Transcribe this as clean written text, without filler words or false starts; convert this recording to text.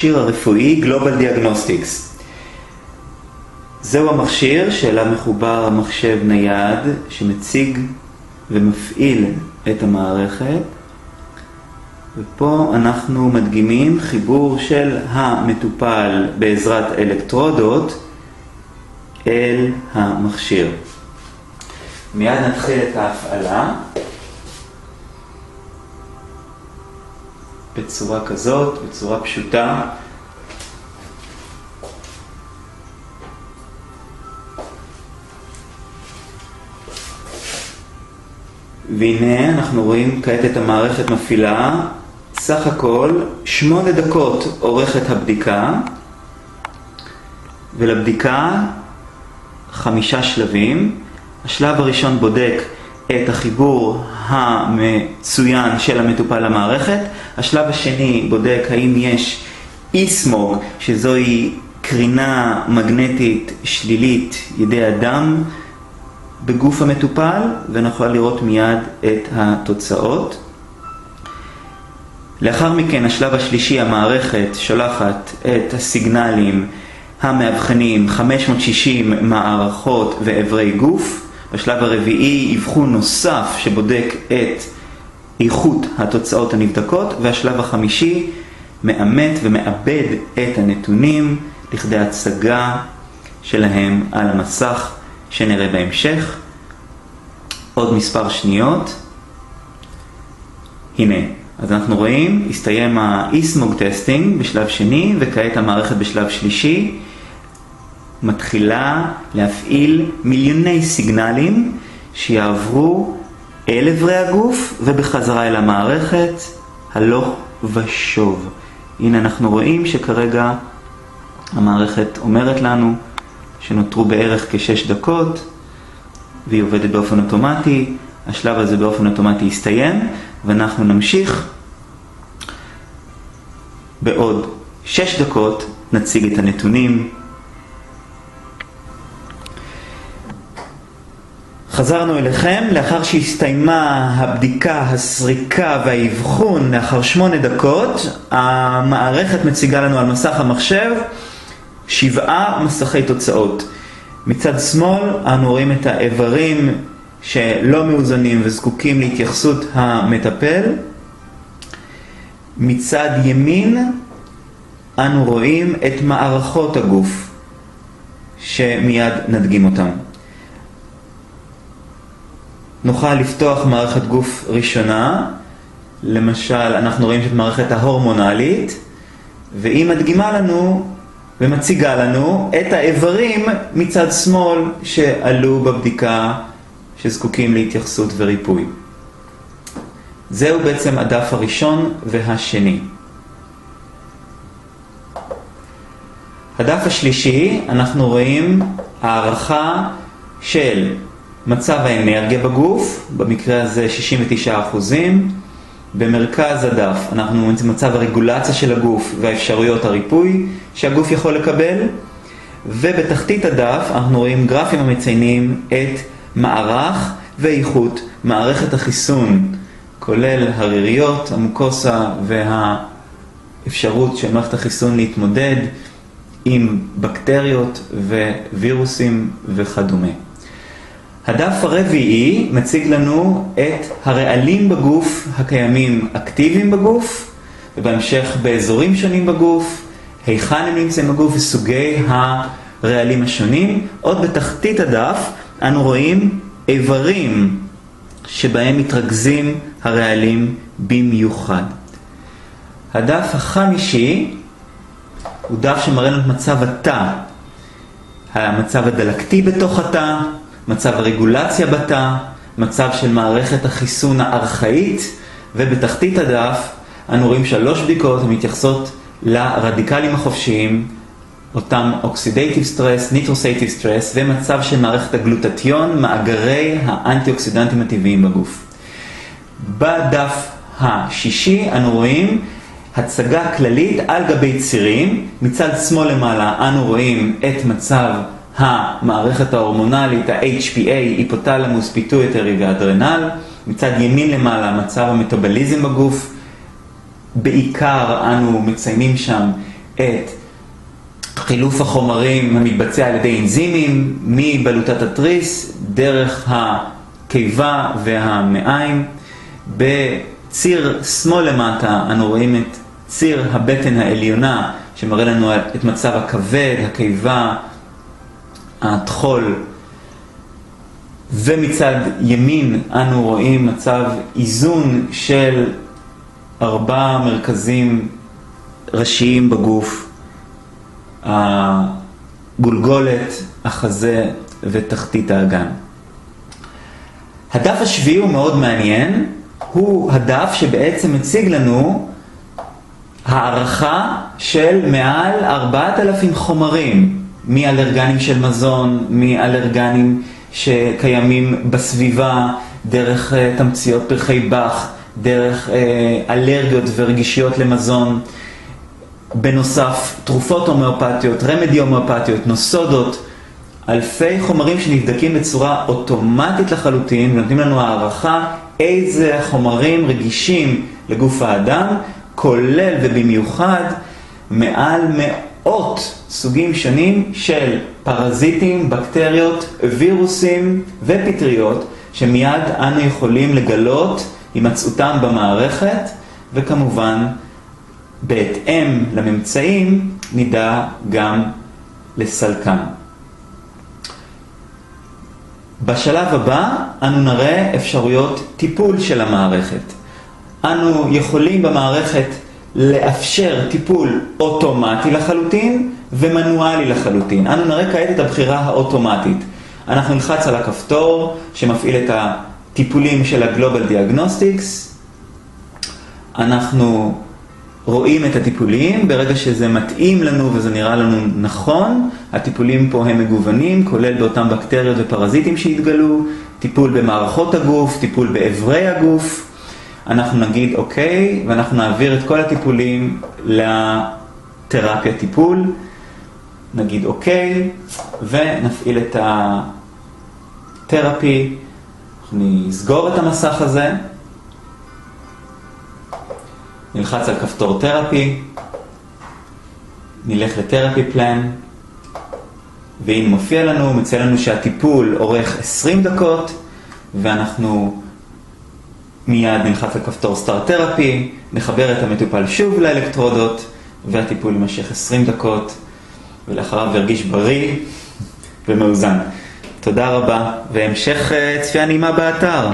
המכשיר הרפואי Global Diagnostics. זהו המכשיר שאליו מחובר המחשב נייד שמציג ומפעיל את המערכת. ופה אנחנו מדגימים חיבור של המטופל בעזרת אלקטרודות אל המכשיר. מיד נתחיל את ההפעלה בצורה כזאת, בצורה פשוטה. והנה אנחנו רואים כעת את המערכת מפעילה. סך הכל 8 דקות אורכת הבדיקה, ולבדיקה 5 שלבים. השלב הראשון בודק את החיבור המצוין של המטופל למערכת. השלב השני בודק האם יש אי-סמוג, שזוהי קרינה מגנטית שלילית ידי אדם בגוף המטופל, ונוכל לראות מיד את התוצאות. לאחר מכן, השלב השלישי, המערכת שולחת את הסיגנלים המאבחנים 560 מערכות ואיברי גוף. בשלב הרביעי, אבחון נוסף שבודק את איכות התוצאות הנבדקות, והשלב החמישי, מאמת ומעבד את הנתונים לכדי הצגה שלהם על המסך שנראה בהמשך. עוד מספר שניות. הנה, אז אנחנו רואים, הסתיים ה-E-Smog טסטינג בשלב שני, וכעת המערכת בשלב שלישי מתחילה להפעיל מיליוני סיגנלים שיעברו אל עברי הגוף ובחזרה אל המערכת הלוך ושוב. הנה אנחנו רואים שכרגע המערכת אומרת לנו שנותרו בערך כ6 דקות, והיא עובדת באופן אוטומטי. השלב הזה באופן אוטומטי יסתיים, ואנחנו נמשיך. בעוד 6 דקות נציג את הנתונים. חזרנו אליכם לאחר שהסתיימה הבדיקה, הסריקה והאבחון. לאחר 8 דקות המערכת מציגה לנו על מסך המחשב 7 מסכי תוצאות. מצד שמאל אנו רואים את האיברים שלא מאוזנים וזקוקים להתייחסות המטפל. מצד ימין אנו רואים את מערכות הגוף שמיד נדגים אותם. נוכל לפתוח מערכת גוף ראשונה. למשל, אנחנו רואים את מערכת ההורמונלית, והיא מדגימה לנו ומציגה לנו את האיברים מצד שמאל שעלו בבדיקה שזקוקים להתייחסות וריפוי. זהו בעצם הדף הראשון והשני. הדף השלישי, אנחנו רואים הערכה של מצב האנרגיה בגוף, במקרה הזה 69%. במרכז הדף אנחנו רואים מצב הרגולציה של הגוף והאפשרויות הריפוי שהגוף יכול לקבל. ובתחתית הדף אנחנו רואים גרפים המציינים את מערך ואיכות מערכת החיסון, כולל הריריות, המוקוסה והאפשרות של מערכת החיסון להתמודד עם בקטריות ווירוסים וכדומה. הדף הרביעי מציג לנו את הרעלים בגוף הקיימים אקטיביים בגוף, ובהמשך באזורים שונים בגוף, היכן הם נמצאים בגוף וסוגי הרעלים השונים. עוד בתחתית הדף אנו רואים איברים שבהם מתרכזים הרעלים במיוחד. הדף החמישי הוא דף שמראה לנו את מצב התא, המצב הדלקתי בתוך התא, מצב הרגולציה בתא, מצב של מערכת החיסון הארכאית. ובתחתית הדף אנו רואים 3 בדיקות המתייחסות לרדיקלים החופשיים, אותם אוקסידייטיב סטרס, ניטרוסייטיב סטרס, ומצב של מערכת הגלוטטיון, מאגרי האנטי-אוקסידנטים הטבעיים בגוף. בדף השישי אנו רואים הצגה כללית על גבי צירים. מצד שמאל למעלה אנו רואים את מצב המערכת ההורמונלית, ה-HPA, היפותלמוס, פיטואיטרי ואדרנל. מצד ימין למעלה מצב המטאבוליזם בגוף. בעיקר אנו מציינים שם את חילוף החומרים המתבצע על ידי אנזימים מבלוטת התריס דרך הקיבה והמעיים. בציר שמאל למטה אנו רואים את ציר הבטן העליונה שמראה לנו את מצב הכבד, הקיבה, הטחול, ומצד ימין אנו רואים מצב איזון של 4 מרכזים ראשיים בגוף, הגולגולת, החזה ותחתית האגן. הדף השביעי הוא מאוד מעניין, הוא הדף שבעצם מציג לנו הערכה של מעל 4,000 חומרים, מאלרגנים של מזון, מאלרגנים שקיימים בסביבה, דרך תמציות פרחי באך, דרך אלרגיות ורגישויות למזון, בנוסף תרופות הומאופתיות, רמדי הומאופתיות, נוסודות, אלפי חומרים שנבדקים בצורה אוטומטית לחלוטין ונותנים לנו הערכה איזה חומרים רגישים לגוף האדם, כולל ובמיוחד מעל מאות סוגים שונים של פרזיטים, בקטריות, וירוסים ופטריות שמיד אנו יכולים לגלות הימצאותם במערכת, וכמובן בהתאם לממצאים נדע גם לסלקם. בשלב הבא אנו נראה אפשרויות טיפול של המערכת. אנו יכולים במערכת לאפשר טיפול אוטומטי לחלוטין ומנואלי לחלוטין. אנו נראה כעת את הבחירה האוטומטית. אנחנו נלחץ על הכפתור שמפעיל את הטיפולים של ה-Global Diagnostics. אנחנו רואים את הטיפולים, ברגע שזה מתאים לנו וזה נראה לנו נכון, הטיפולים פה הם מגוונים, כולל באותם בקטריות ופרזיטים שהתגלו, טיפול במערכות הגוף, טיפול באיברי הגוף. אנחנו נגיד אוקיי, ואנחנו נעביר את כל הטיפולים לתרפיה טיפול. נגיד אוקיי, ונפעיל את התרפי. אנחנו נסגור את המסך הזה. נלחץ על כפתור תרפי. נלך לתרפי פלן. והנה מופיע לנו, מציע לנו שהטיפול אורך 20 דקות, ואנחנו מיד נלחץ על כפתור סטארט תרפי, נחבר את המטופל שוב לאלקטרודות, והטיפול יימשך 20 דקות, ולאחריו ירגיש בריא ומאוזן. תודה רבה, והמשך צפייה נעימה באתר.